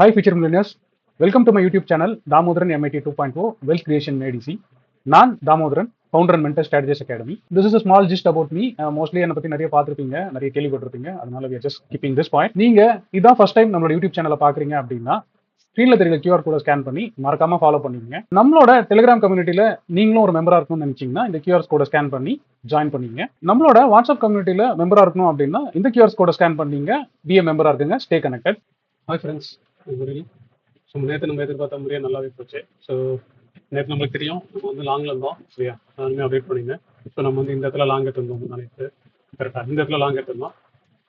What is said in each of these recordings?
Hi, future millionaires. Welcome to my YouTube channel, Damodaran MIT 2.0 Wealth Creation ADC. நான் Damodaran, founder and mentor strategies academy. This is a small gist about me. Mostly என்னை பற்றி நிறைய பார்த்துருப்பீங்க, நிறைய கேள்விப்பட்டிருப்பீங்க. அதனால we are just keeping this point. நீங்க இதான் ஃபர்ஸ்ட் டைம் நம்மளோட யூடியூப் சேனலை பார்க்குறீங்க அப்படின்னா ஸ்க்ரீன்ல தெரியுற QR கோட ஸ்கேன் பண்ணி மறக்காம ஃபாலோ பண்ணிக்கங்க. நம்மளோட டெலிகிராம் கம்யூனிட்டியில நீங்களும் ஒரு மெம்பரா இருக்கணும்னு நினைச்சீங்கன்னா இந்த QR கோட ஸ்கேன் பண்ணி ஜாயின் பண்ணிங்க. நம்மளோட வாட்ஸ்அப் கம்யூனிட்டியில மெம்பரா இருக்கணும் அப்படின்னா இந்த QR கோட ஸ்கேன் பண்ணீங்க, பிஏ மெம்பரா இருக்குங்க, ஸ்டே கனெக்டட். ஹாய் ஃப்ரெண்ட்ஸ், குருலி. ஸோ நேற்று நம்ம எதிர்பார்த்த மாதிரியே நல்லாவே போச்சு. ஸோ நேற்று நம்மளுக்கு தெரியும் நம்ம வந்து லாங்கில் இருந்தோம், சரியா? நானுமே அப்டேட் பண்ணியிருந்தேன். ஸோ நம்ம வந்து இந்த இடத்துல லாங் எடுத்திருந்தோம் நேற்று, கரெக்டாக இந்த இடத்துல லாங் எடுத்திருந்தோம்.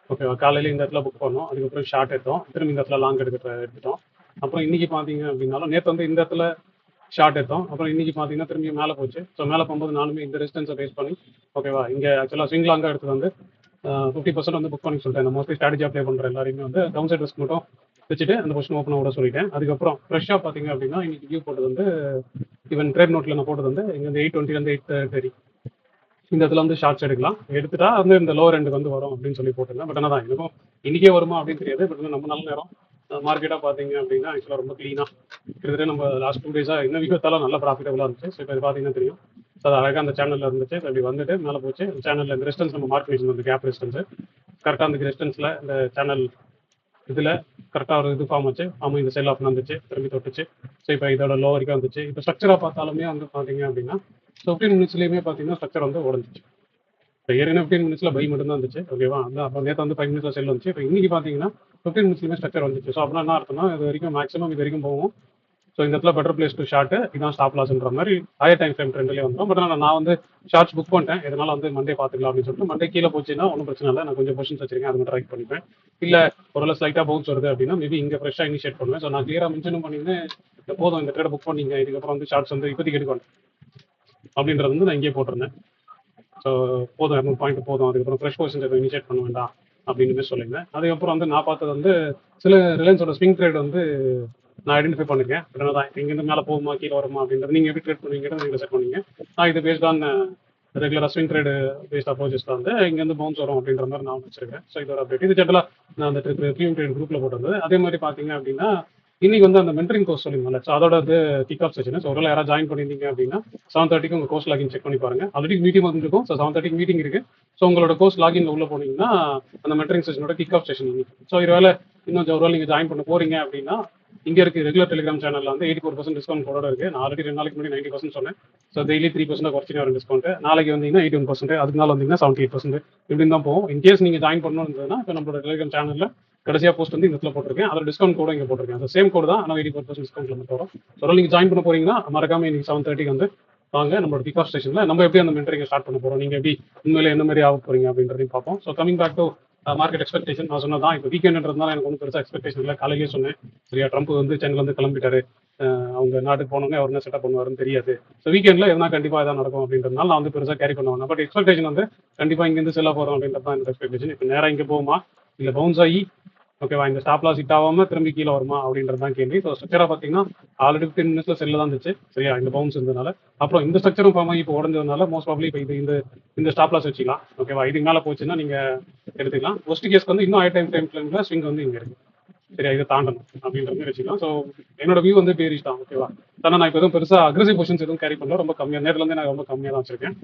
ஓகேவா? காலையில் இந்த இடத்துல புக் பண்ணோம், அதுக்கப்புறம் ஷார்ட் எடுத்தோம், திரும்பி இந்த இடத்துல லாங் எடுத்துட்டோம். அப்புறம் இன்னைக்கு பார்த்தீங்க அப்படின்னாலும் நேற்று வந்து இந்த இடத்துல ஷார்ட் எடுத்தோம், அப்புறம் இன்னைக்கு பார்த்தீங்கன்னா திரும்பி மேலே போச்சு. ஸோ மேலே போகும்போது நானுமே இந்த ரெசிஸ்டன்ஸை பேஸ் பண்ணி, ஓகேவா, இங்கே ஆக்சுவலாக ஸ்விங் லாங்காக எடுத்தது வந்து 50% வந்து புக் பண்ணி சொல்லிட்டேன். மோஸ்ட்லி ஸ்ட்ராட்டஜி அப்ளை பண்ணுற எல்லாருமே வந்து டவுன் சைட் ரிஸ்க் மட்டும் வச்சுட்டு அந்த பொசிஷன் ஓப்பன் விட சொல்லிட்டேன். அதுக்கப்புறம் ஃப்ரெஷ்ஷாக பார்த்தீங்க அப்படின்னா இன்னைக்கு வியூ போட்டது வந்து ஈவன் ட்ரேட் நோட்டில் நான் போட்டது வந்து இங்கே வந்து 820 830 இந்த இடத்துல வந்து ஷார்ட்ஸ் எடுக்கலாம், எடுத்துட்டா வந்து இந்த லோவர் ரெண்டுக்கு வந்து வரும் அப்படின்னு சொல்லி போட்டிருந்தேன். பட் ஆனால் தான் எனக்கும் இன்னைக்கே வருமா அப்படின்னு தெரியாது. பட் நம்ம நல்ல நேரம் மார்க்கெட்டாக பார்த்தீங்க அப்படின்னா ஆக்சுவலாக ரொம்ப க்ளீனாக கிட்டத்தட்ட நம்ம லாஸ்ட் 2 டேஸாக என்ன விகத்தாலும் நல்ல ப்ராஃபிட்டபுளாக இருந்துச்சு. ஸோ இப்போ இது பார்த்தீங்கன்னா தெரியும். ஸோ அது அழகாக அந்த சேனலில் இருந்துச்சு. அப்படி வந்துட்டு மேலே போச்சு. சேனலில் இந்த ரெஸ்டன்ஸ் நம்ம மார்க் பண்ணிச்சு, அந்த கேப் ரெஸ்டன்ஸ் கரெக்டாக அந்த ரெஸ்டன்ஸில் இந்த சேனல் இதில் கரெக்டாக ஒரு இது ஃபார்ம் வச்சு இந்த செல் ஆஃப் வந்துச்சு, திரும்பி தொட்டுச்சு. ஸோ இப்போ இதோட லோ வரைக்கும் வந்துச்சு. இப்போ ஸ்ட்ரக்சராக பார்த்தாலுமே வந்து பார்த்தீங்க அப்படின்னா 15 மினிட்ஸ்லேயுமே பார்த்தீங்கன்னா ஸ்ட்ரக்சர் வந்து உடஞ்சிச்சு. இப்போ ஏற்கனவே 15 மினிட்ஸில் பை மட்டும் தான் இருந்துச்சு, ஓகேவா? அந்த அப்போ நேற்று வந்து 5 மினிட்ஸில் செல் வந்துச்சு. இப்போ இன்னைக்கு பார்த்தீங்கன்னா 15 மினிட்ஸ்லேயுமே ஸ்ட்ரக்சர் வந்துச்சு. ஸோ அப்படின்னா என்ன அர்த்தம்னா இது வரைக்கும் மேக்ஸிமம் இது வரைக்கும் போகும். ஸோ இந்த இடத்துல பெட்டர் பிளேஸ் டு ஷார்ட், இதான் ஸ்டாப் லாஸ்ன்ற மாதிரி ஹையர் டைம் ஃப்ரேம் ட்ரெண்ட்லேயே வந்துடும். பட் நான் வந்து ஷார்ட்ஸ் புக் பண்ணிட்டேன், இதனால வந்து மண்டே பார்த்துக்கலாம் அப்படின்னு சொல்லிட்டு. மண்டே கீழே போச்சுன்னா ஒன்றும் பிரச்சனை இல்லை, நான் கொஞ்சம் பொசிஷன்ஸ் வச்சிருக்கேன், அது மட்டும் ட்ரை பண்ணிப்பேன். இல்லை ஒரு ஸ்லைட்டாக பவுன்ஸ் வருது அப்படின்னா மேபி இங்கே ஃப்ரெஷ்ஷாக இனிஷியேட் பண்ணுவேன். ஸோ நான் கிளியராக மென்ஷனும் பண்ணியிருந்தேன், போதும் இந்த ட்ரேடை புக் பண்ணிங்க, இதுக்கப்புறம் வந்து ஷார்ட்ஸ் வந்து இப்போதைக்கு எடுக்கணும் அப்படின்றது வந்து நான் இங்கே போட்டிருந்தேன். ஸோ போதும் 200 பாயிண்ட் போதும், அதுக்கப்புறம் ஃப்ரெஷ் பொசிஷன் இனிஷியேட் பண்ண வேண்டாம் அப்படின்னு சொல்லியிருந்தேன். அதுக்கப்புறம் வந்து நான் பார்த்தது வந்து சில ரிலையன்ஸோட ஸ்விங் ட்ரேட் வந்து நான் ஐடென்டிஃபை பண்ணிருக்கேன். பட் தான் இங்கேருந்து மேலே போகுமா கீழே வருமா அப்படின்றது நீங்கள் எப்படி ட்ரேட் பண்ணுவீங்கிறது நீங்கள் செட் பண்ணீங்க. நான் இது பேஸ்ட் ஆன் ரெகுலராக ஸ்விங் ட்ரேடு பேஸ்ட் அப்ரோச்சஸ் தான் வந்து இங்கேருந்து பவுன்ஸ் வரும் அப்படின்ற மாதிரி நான் வச்சிருக்கேன். ஸோ இது ஒரு அப்டேட். இது ஜென்ரலாக நான் அந்த க்ளீன் ட்ரேட் குரூப்பில் போட்டிருந்தது. அதே மாதிரி பார்த்தீங்க அப்படின்னா இன்னைக்கு வந்து அந்த மென்டரிங் கோர்ஸ் சொல்லியிருந்தோம்ல, ஸோ அதோட வந்து கிக் ஆஃப் செஷன். ஸோ ஒரு யாராவது ஜாயின் பண்ணியிருந்தீங்க அப்படின்னா 7:30 உங்கள் கோர்ஸ் லாகின் செக் பண்ணி பாருங்க. ஆல்ரெடி மீட்டிங் வந்துருக்கும். ஸோ 7:30 மீட்டிங் இருக்கு. ஸோ உங்களோட கோர்ஸ் லாகின்ல உள்ள போனீங்கன்னா அந்த மென்டரிங் செஷனோட கிக் ஆஃப் செஷன் இன்னைக்கு. ஸோ இது வேலை இன்னும் ஒரு நீங்கள் ஜாயின் பண்ண போறீங்க அப்படின்னா இங்கே இருக்கு ரெகுலர் டெலிகிராம் சேனலில் வந்து 84% டிஸ்கவுண்ட் கோடோட இருக்கு. நான் ஆல்ரெடி 2 நாளைக்கு முன்னாடி 90% சொன்னேன். ஸோ டெய்லி 3% குறைச்சிட்டு வரும் டிஸ்கவுண்ட். நாளைக்கு வந்தீங்கன்னா 81%, அதுக்கு நாள் வந்தீங்கன்னா 78%, இப்படின்னு தான் போகும். இன்கேஸ் நீங்கள் ஜாயின் பண்ணணும்னா இப்போ நம்மளோட டெலிகிராம் சேனலில் கடைசியாக போஸ்ட் வந்து இந்த இடத்துல போட்டிருக்கேன். அதோட டிஸ்கவுண்ட் கோட இங்கே போட்டிருக்கேன். அந்த சேம் கோடு தான், ஆனால் 84% டிஸ்கவுண்ட்ல மட்டும் வரும். ஸோ நீங்கள் ஜாயின் பண்ண போறீங்கன்னா மறக்காம இன்னைக்கு 7:30 வந்து வாங்க. நம்மளோட கிக் ஆஃப் ஸ்டேஷனில் நம்ம எப்படி அந்த மென்டரிங் ஸ்டார்ட் பண்ண போறோம், நீங்கள் எப்படி உண்மையில என்ன மாதிரி ஆக போறீங்க அப்படின்றதையும் பார்ப்போம். So coming back to market expectation, நான் சொன்னதான் இப்போ வீக்கெண்ட்ன்றதுனால எனக்கு ஒன்றும் பெருசாக எக்ஸ்பெக்டேஷன் இல்லை. காலையிலேயே சொன்னேன், சரியா? ட்ரம்ப் வந்து சென்னையில் வந்து கிளம்பிட்டாரு, அவங்க நாட்டுக்கு போனவங்க அவர் என்ன செட்டப் பண்ணுவாருன்னு தெரியாது. ஸோ வீக்கெண்டில் எதனா கண்டிப்பாக எதாவது நடக்கும் அப்படின்றதுனால நான் வந்து பெருசாக கேரி பண்ணுவேன். பட் எக்ஸ்பெக்டேஷன் வந்து கண்டிப்பாக இங்கேருந்து செல்ல போகிறோம் அப்படின்றது தான் என்னோட எக்ஸ்பெக்டேஷன். இப்போ நேராக இங்கே போகுமா இல்லை பவுன்ஸ் ஆகி ஓகேவா இந்த ஸ்டாப் லாஸ் ஹிட் ஆகாம திரும்பி கீழே வருமா அப்படின்றது தான் கேள்வி. ஸோ ஸ்ட்ரக்சராக பார்த்தீங்கன்னா ஆல்ரெடி 15 மினிட்ஸ்ல செல்ல தான் இருந்துச்சு, சரியா? இந்த பவுன்ஸ் இருந்ததுனால அப்புறம் இந்த ஸ்ட்ரக்சரும் ஃபார்ம் ஆகி இப்போ உடஞ்சதுனால மோஸ்ட் ப்ராப்ளி இப்போ இந்த ஸ்டாப் லாஸ் வச்சுக்கலாம், ஓகேவா? இதுக்கு மேலே போச்சுன்னா நீங்கள் எடுத்துக்கலாம். ஒஸ்ட் கேஸ்க்கு வந்து இன்னும் ஹை டைம் ஃப்ரேம்ல ஸ்விங் வந்து இங்கே இருக்கு, சரியா? இதை தாண்டணும் அப்படின்ற மாதிரி வச்சுக்கலாம். ஸோ என்னோட வியூ வந்து பேரிஷ் தான், ஓகேவா? ஆனால் நான் இப்போ எதுவும் பெருசாக அக்ரெசிவ் பொசிஷன்ஸ் எதுவும் கேரி பண்ணல, ரொம்ப கம்மியாக நேரிலேருந்து நான் ரொம்ப கம்மியாக தான் வச்சிருக்கேன்.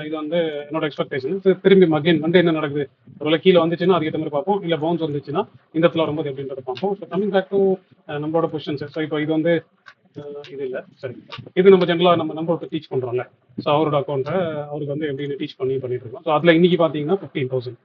இது வந்து என்னோட எக்ஸ்பெக்டேஷன். திரும்பி மகேன் வந்து என்ன நடக்குது, ஒருவேளை கீழே வந்துச்சுன்னா அதுக்கேற்ற மாதிரி பார்ப்போம், இல்லை பவுன்ஸ் வந்துச்சுன்னா இந்த இடத்துல வரும்போது எப்படின்றத பார்ப்போம். ஸோ கமிங் பேக் டு நம்மளோட பொசிஷன்ஸ். ஸோ இப்போ இது வந்து இது இல்லை, சரி. இது நம்ம ஜென்ரலாக நம்ம டீச் பண்ணுறோம்ல, ஸோ அவரோட அக்கௌண்ட்டை அவருக்கு வந்து எப்படின்னு டீச் பண்ணிட்டு இருக்கோம். ஸோ அதில் இன்னைக்கு பார்த்தீங்கன்னா 15,000,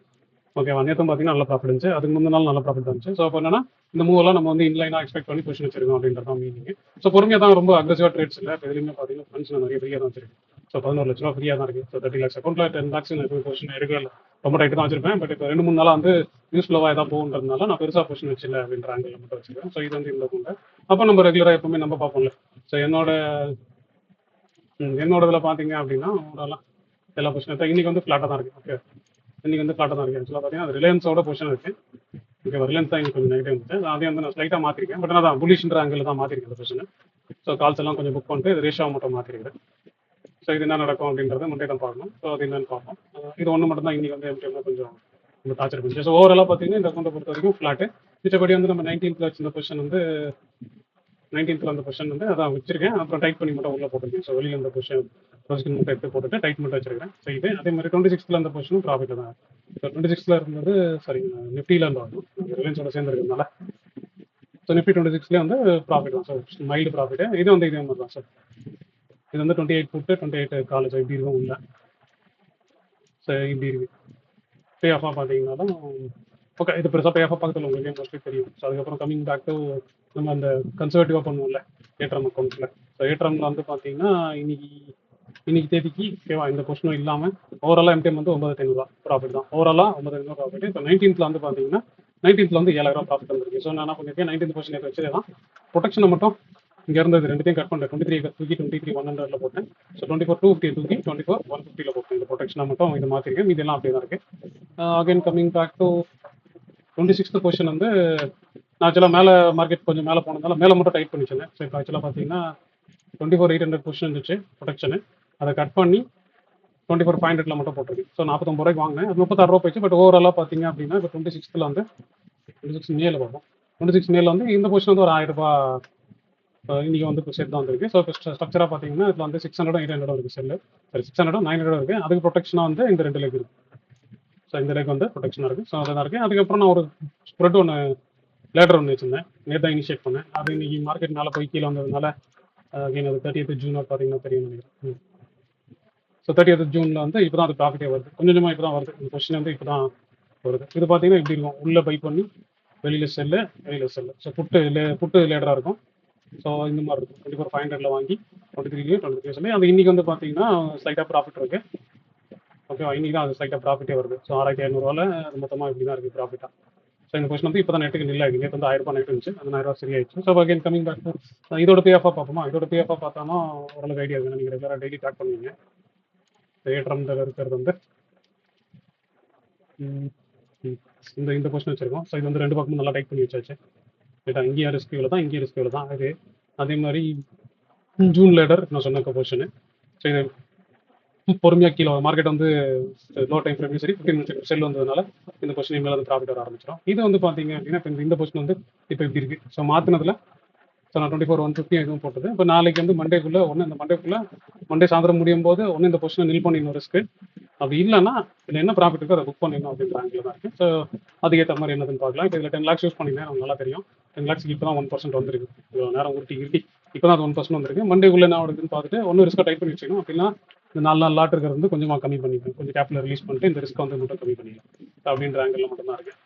ஓகேவா? நேற்று பார்த்தீங்கன்னா நல்ல ப்ராஃபிட் இருந்துச்சு, அதுக்கு முந்தின நாள் நல்ல ப்ராஃபிட் இருந்துச்சு. ஸோ அப்போ என்னன்னா இந்த மூவெல்லாம் நம்ம வந்து இன்லைனாக எக்ஸ்பெக்ட் பண்ணி பொசிஷன் வச்சிருக்கோம் அப்படின்றத மீனிங். ஸோ பொறுமையாக தான், ரொம்ப அக்ரெசிவாக ட்ரேட்ஸ் இல்லை. இப்போ எதுலையுமே பார்த்தீங்கன்னா ஃபண்ட்ஸ் நிறைய ஃப்ரீயாக தான் வச்சிருக்கு. ஸோ 11 லட்ச ரூபா ஃப்ரீயாக தான் இருக்குது. ஸோ 30 lakhs அக்கௌண்ட்டில் 10 lakhs நான் பொசிஷன் எடுக்கல, ரொம்ப டைட்டு தான் வச்சிருப்பேன். பட் இப்போ 2-3 நாளாக வந்து நியூஸ் ஃப்ளோவாக ஏதாவது போகுன்றதுனால நான் பெருசாக பொசிஷன் வச்சில்லை அப்படின்ற ஆங்கிள் மட்டும் வச்சிருக்கேன். ஸோ இது வந்து இந்த அக்கௌண்ட்டை அப்போ நம்ம ரெகுலராக எப்பவுமே நம்ம பார்ப்போம்ல. ஸோ என்னோட இதில் பார்த்தீங்க அப்படின்னா ஓரளவு எல்லா பொசிஷன் இன்னைக்கு வந்து ஃப்ளாட்டாக தான் இருக்குது. ஓகே, இன்னைக்கு வந்து ஃப்ளாட்டாக தான் இருக்குது. ஆக்சுவலாக பார்த்தீங்கன்னா ரிலையன்ஸோட பொசிஷன் இருக்குது. ஓகே, ரிலையன்ஸ் தான் இன்னைக்கு கொஞ்சம் நெகட்டிவ் இருந்துச்சு. அதையும் வந்து நான் ஸ்லைட்டாக மாற்றிருக்கேன். பட் நான் புலிஷ்ன்ற ஆங்கிள் தான் மாற்றிருக்கேன் அந்த பொசிஷன். ஸோ கால்ஸ் எல்லாம் கொஞ்சம் புக் பண்ணிட்டு ரேஷாவை மட்டும் மாற்றிருக்கேன். ஸோ இது என்ன நடக்கும் அப்படின்றத மண்டே தான் பார்க்கணும். ஸோ அது என்னன்னு பார்ப்போம். இது ஒன்று மட்டும் தான் இன்னைக்கு வந்து கொஞ்சம் டார்ச்சர் பண்ணிச்சு. ஸோ ஓவராலாக பார்த்தீங்கன்னா இந்த அக்கௌண்ட்டை பொறுத்த வரைக்கும் ஃப்ளாட்டு. மிச்சப்படி வந்து நம்ம 19th வச்சிருந்த பொசிஷன் வந்து 19th அந்த பொசிஷன் வந்து அதான் வச்சிருக்கேன். அப்புறம் டைட் பண்ணி மட்டும் உள்ள போட்டிருக்கேன். ஸோ வெளியில் அந்த பொசிஷன் மட்டும் எடுத்து போட்டுட்டு டைட் மட்டும் வச்சிருக்கேன். ஸோ இது அதே மாதிரி 26th அந்த பொசிஷனும் ப்ராஃபிட் தான். ஸோ 26th இருந்தது சரி நிஃப்டியில் இருந்து வரணும், ரிலையன்ஸோட சேர்ந்து இருக்கிறதுனால. ஸோ நிஃப்டி 26லேயே வந்து ப்ராஃபிட் தான். So mild profit. இது வந்து இதே மாதிரி தான் சார். இது வந்து 28 புட்டு 28 காலேஜ் இப்படி இருக்கும் உள்ள. ஸோ இப்படி இருக்கு. பே ஆஃபாக பார்த்தீங்கன்னாலும் ஓகே, இது பெருசாக பே ஆஃபாக பார்க்கல, உங்களுக்கு மோஸ்ட்லி தெரியும். ஸோ அதுக்கப்புறம் கம்மிங் பேக் டு நம்ம அந்த கன்சர்வேட்டிவாக பண்ணுவோம்ல ஏட்ரம் அக்கௌண்ட்டில். ஸோ ஏட்ரமில் வந்து பார்த்தீங்கன்னா இன்னைக்கு தேதிக்கு ஓகேவா இந்த கொஸ்டினும் இல்லாமல் ஓவராலாக எம்டிஎம் வந்து 9500 ப்ராஃபிட் தான். ஓவராலாக 9500 ப்ராஃபிட். இப்போ 19th வந்து பார்த்தீங்கன்னா 19th வந்து 7000 ப்ராஃபிட் வந்துருக்கு. ஸோ நான் என்ன பண்ணியிருக்கேன், 19th பொசிஷன் வச்சு தான் ப்ரொடெக்ஷனை மட்டும் இங்கே இருந்தது ரெண்டுத்தையும் கட் பண்ணுறேன். 23 தூக்கி 23,100ல போட்டேன். ஸோ 24,250 தூக்கி 24,150ல போட்டேன். இந்த ப்ரொடெக்ஷனை மட்டும் இது மாற்றிருக்கேன். இதெல்லாம் அப்படியே தான் இருக்குது. Again coming back to 26th position வந்து நான் ஆக்சுவலாக மேலே மார்க்கெட் கொஞ்சம் மேலே போனதால மேலே மட்டும் டைட் பண்ணி வச்சிருந்தேன். ஸோ இப்போ ஆக்சுவலாக பார்த்தீங்கன்னா 24,800 பொசிஷன் இருந்துச்சு ப்ரொடெக்ஷனு. அதை கட் பண்ணி 24,500ல மட்டும் போட்டிருக்கேன். ஸோ 49 ரூபாய்க்கு வாங்கினேன். அது 36 ரூபா போயிடுச்சு. பட் ஓவராலாக பார்த்தீங்க அப்படின்னா இப்போ 26th வந்து 26 மேல பார்ப்போம். 26 மேல வந்து இந்த பொசிஷன் வந்து ஒரு 1000 ரூபாய் இன்னைக்கு வந்து இப்போ செட் தான் வந்துருக்கு. ஸோ இப்போ ஸ்ட்ரக்சராக பார்த்தீங்கன்னா இதில் வந்து 600 800 இருக்குது செல்லு. சரி 600 900 இருக்குது. அதுக்கு ப்ரொடெக்ஷனாக வந்து இந்த 2 leg இருக்குது. ஸோ இந்த leg வந்து ப்ரொடெக்ஷனாக இருக்குது. ஸோ அதான் இருக்குது. அதுக்கப்புறம் நான் ஒரு ஸ்ப்ரெட் ஒன்று லேட்டர் ஒன்று வச்சிருந்தேன். நேற்று தான் இனிஷியேட் பண்ணேன். அது இன்னைக்கு மார்க்கெட் மேலே போய் கீழே வந்ததுனால அகைன் அது 30th ஜூன் பார்த்தீங்கன்னா தெரியும் நினைக்கிறேன். ஸோ 30th ஜூனில் வந்து இப்போ தான் அது ப்ராஃபிட்டே வருது. கொஞ்சம் கொஞ்சமாக இப்போ தான் வருது. இந்த கொஸ்டின் வந்து இப்போ தான் வருது. இது பார்த்தீங்கன்னா இப்படி இருக்கும், உள்ளே பை பண்ணி வெளியில் செல்லு வெளியில் செல்லு. ஸோ புட்டு லேடராக இருக்கும். ஸோ இந்த மாதிரி இருக்கும். 24,500ல வாங்கி 23 சொல்லி அந்த இன்னைக்கு வந்து பார்த்தீங்கன்னா ஸ்லைட்டாக ப்ராஃபிட் இருக்குது. ஓகேவா, இன்னைக்கு தான் அது ஸ்லைட்டாக ப்ராஃபிட்டே வருது. ஸோ 6500 அது மொத்தமாக இப்படி தான் இருக்குது ப்ராஃபிட்டாக. ஸோ இந்த கொஸ்டின் வந்து இப்போ தான் நெட்டுக்கு நில்ல ஆகிடுங்க. இப்போ வந்து 1000 ரூபாய் நெட் இருந்துச்சு, அது 1000 ரூபாய் சரியாயிடுச்சு. ஸோ அகைன் கமிங் பேக் இதோட பே ஆஃபாக பார்ப்போமா. இதோட பே ஆஃபாக பார்த்தாலும் ஓரளவுக்கு ஐடியா இருக்குது. நீங்கள் ரெகுலராக டெய்லி ட்ராக் பண்ணுவீங்க. ஏற்றம்ல இருக்கிறது வந்து இந்த கொஸ்டின் வச்சிருக்கோம். ஸோ இது வந்து ரெண்டு பக்கமும் நல்லா டைப் பண்ணி வச்சாச்சு. ரைட்டா, இங்கேயும் ரிஸ்க் இவ்வளோ தான், இங்கேயும் ரிஸ்க் இவ்வளோ தான். அதே மாதிரி ஜூன் லேடர் நான் சொன்ன பொசிஷனு. ஸோ இது பொறுமையாக கீழே மார்க்கெட் வந்து லோ டைம் ஃப்ரேம் சரி 15 மினிட்ஸ் செல் வந்ததுனால இந்த கொஸ்டின் மேலே வந்து ப்ராஃபிட் வர ஆரம்பிச்சிடும். இது வந்து பார்த்தீங்க அப்படின்னா இப்போ இந்த பொசிஷன் வந்து இப்போ இப்படி இருக்குது. ஸோ மாற்றினதுல ஸோ நான் 24,150 எதுவும் போட்டது. இப்போ நாளைக்கு வந்து மண்டேக்குள்ளே இந்த மண்டே சாயந்தரம் முடியும் போது இந்த பொசிஷனை நில் பண்ணிடணும் ரிஸ்க்கு. அப்படி இல்லைன்னா இதில் என்ன ப்ராஃபிட் இருக்கோ அதை புக் பண்ணிடணும் அப்படின்ற ஆங்கிள் தான் இருக்குது. ஸோ அதுக்கேற்ற மாதிரி என்னதுன்னு பார்க்கலாம். இப்போ இதில் 10 lakhs யூஸ் பண்ணியிருந்தேன், நமக்கு நல்லா தெரியும். 10 lakhs இப்போ தான் 1% வந்துருக்கு. இவ்வளோ நேரம் உருட்டி இப்போ தான் அது 1% வந்துருக்கு. மண்டேக்குள்ளே என்ன ஆகுதுன்னு பார்த்துட்டு ஒன்றும் ரிஸ்க்கை டைப் பண்ணி வச்சுக்கணும். அப்படின்னா இந்த 4 லாட் இருக்கிறது வந்து கொஞ்சமாக கம்மி பண்ணிக்கலாம், கொஞ்சம் கேப்பில் ரிலீஸ் பண்ணிட்டு இந்த ரிஸ்க் வந்து மட்டும் கம்மி பண்ணிக்கலாம் அப்படின்ற ஆங்கிளில் மட்டும்தான் இருக்குது.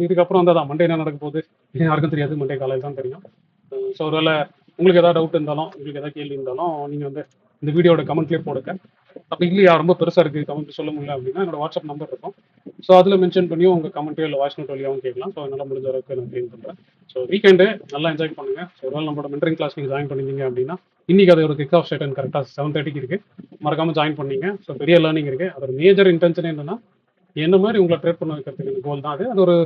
இதுக்கப்புறம் வந்து அதான் மண்டே என்ன நடக்க போகுது யாருக்கும் தெரியாது, மண்டே காலையில் தான் தெரியும். ஸோ ஒருவேளை உங்களுக்கு ஏதாவது டவுட் இருந்தாலும் உங்களுக்கு ஏதாவது கேள்வி இருந்தாலும் நீங்கள் வந்து இந்த வீடியோட கமெண்ட்லேயே போடுங்க. அப்படி இல்லையா ரொம்ப பெருசாக இருக்குது கமெண்ட் சொல்ல முடியல அப்படின்னா என்னோட வாட்ஸ்அப் நம்பர் இருக்கும். ஸோ அதில் மென்ஷன் பண்ணியும் உங்கள் கமெண்ட்டோ இல்லை வாய்ஸ் நோட் வழியாகவும் கேட்கலாம். ஸோ நல்லா முடிஞ்ச அளவுக்கு நான் க்ளீன் பண்ணுறேன். ஸோ வீக்கெண்டு நல்லா என்ஜாய் பண்ணுங்கள். ஸோ ஒருவேளை நம்மளோட மென்டரிங் கிளாஸ் நீங்கள் ஜாயின் பண்ணிங்க அப்படின்னா இன்றைக்கி அது ஒரு கிக் ஆஃப் செஷன் கரெக்டாக 7:30 இருக்குது. மறக்காமல் ஜாயின் பண்ணிங்க. ஸோ பெரிய லேர்னிங் இருக்குது. அதோட மேஜர் இன்டென்ஷன் என்னன்னா என்ன மாதிரி உங்களை ட்ரேட் பண்ண வைக்கிறதுக்கு கோல் தான் அது ஒரு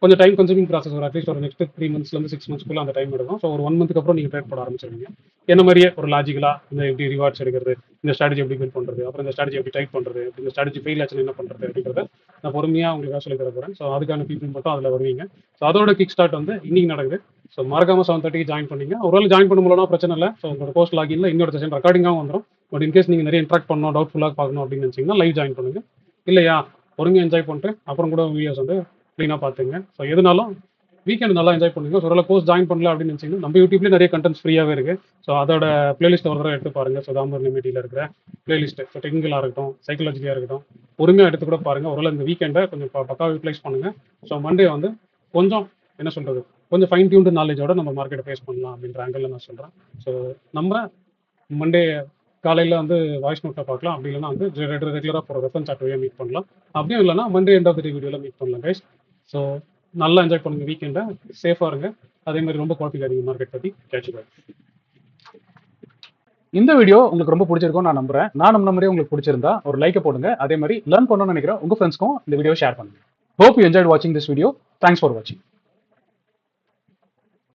கொஞ்சம் டைம் கன்சூமிங் ப்ராசஸ். ஒரு அட்லீஸ்ட் ஒரு நெக்ஸ்ட் 3 monthsலேருந்து 6 monthsக்குள்ள அந்த டைம் எடுக்கும். ஸோ ஒரு 1 monthக்கு அப்புறம் நீங்கள் ட்ரேட் போட ஆரம்பிச்சிருவீங்க. என்ன மாதிரியே ஒரு லாஜிக்கலாக இந்த எப்படி ரிவார்ட்ஸ் எடுக்கிறது, இந்த ஸ்ட்ராட்டஜி எப்படி பில்ட் பண்ணுறது, அப்புறம் இந்த ஸ்ட்ராட்டஜி எப்படி டைப் பண்ணுறது, இந்த ஸ்ட்ராட்டஜி ஃபெயில் ஆச்சுன்னு என்ன பண்ணுறது அப்படின்றத நான் பொறுமையாக உங்களுக்கு சொல்லி தர போகிறேன். ஸோ அதுக்கான பீப்புள் மட்டும் அதில் வருவீங்க. ஸோ அதோட கிக் ஸ்டார்ட் வந்து இன்னைக்கு நடக்குது. ஸோ மறக்காமல் 7:30 ஜாயின் பண்ணிங்க. ஒருவேளை ஜாயின் பண்ண முடியலனா பிரச்சனை இல்லை. ஸோ உங்களோட போஸ்ட் லாகின்ல இன்னொரு செஷன் ரெக்கார்டிங்காகவும் வந்துடும். பட் இன்கேஸ் நீங்கள் நிறைய இன்ட்ராக்ட் பண்ணணும், டவுட்ஃபுல்லாக பார்க்கணும் அப்படின்னு நினச்சிங்கன்னா லைவ் ஜாயின் பண்ணுங்க. இல்லையா பொறுமையாக என்ஜாய் பண்ணிட்டு அப்புறம் கூட வீடியோஸ் வந்து க்ளீனாக பார்த்துங்க. ஸோ எதுனாலும் வீக்கெண்ட் நல்லா என்ஜாய் பண்ணுங்க. ஸோ கோர்ஸ் ஜாயின் பண்ணல அப்படின்னு நினச்சிங்கன்னா நம்ம யூடியூப்லேயே நிறைய கண்டென்ட்ஸ் ஃப்ரீயாகவே இருக்குது. ஸோ அதோட பிளேலிஸ்ட் ஒரு தடவை எடுத்து பாருங்கள். ஸோ தாம்பரம் மீட்டியில் இருக்கிற பிளேலிஸ்ட்டு ஸோ டெக்னிக்கலாக இருக்கட்டும், சைக்காலஜியாக இருக்கட்டும், பொறுமையாக எடுத்து கூட பாருங்கள். ஒருவேளை இந்த வீக்கெண்டை கொஞ்சம் பக்காவாக யூட்டிலைஸ் பண்ணுங்கள். ஸோ மண்டே வந்து கொஞ்சம் என்ன சொல்கிறது, கொஞ்சம் ஃபைன் டியூன்டு நாலேஜோட நம்ம மார்க்கெட்டை ஃபேஸ் பண்ணலாம் அப்படின்ற ஆங்கிளில் நான் சொல்கிறேன். ஸோ நம்ம மண்டே காலையில் வந்து வாய்ஸ் நோட்டில் பார்க்கலாம். அப்படி இல்லைனா வந்து ரெகுலராக போகிற ரெஃபரன்ஸ் சார்ட் வழியாக மீட் பண்ணலாம். அப்படியும் இல்லைனா மண்டே எண்ட் ஆஃப் தி வீடியோவில் மீட் பண்ணலாம் கைஸ். ஸோ நல்லா என்ஜாய் பண்ணுங்க வீக்கெண்டை, சேஃபாக இருங்க. அதே மாதிரி ரொம்ப குழப்பிக்காதீங்க மார்க்கெட் பற்றி. கேட்ச் பாய். இந்த வீடியோ உங்களுக்கு ரொம்ப பிடிச்சிருக்கும் நான் நம்புறேன். நான் நம்ம மாதிரியே உங்களுக்கு பிடிச்சிருந்தா ஒரு லைக்கை போடுங்க. அதே மாதிரி லேர்ன் பண்ணணும்னு நினைக்கிறேன் உங்கள் ஃப்ரெண்ட்ஸ்க்கும் இந்த வீடியோ ஷேர் பண்ணுங்க. Hope you enjoyed watching this video. Thanks for watching.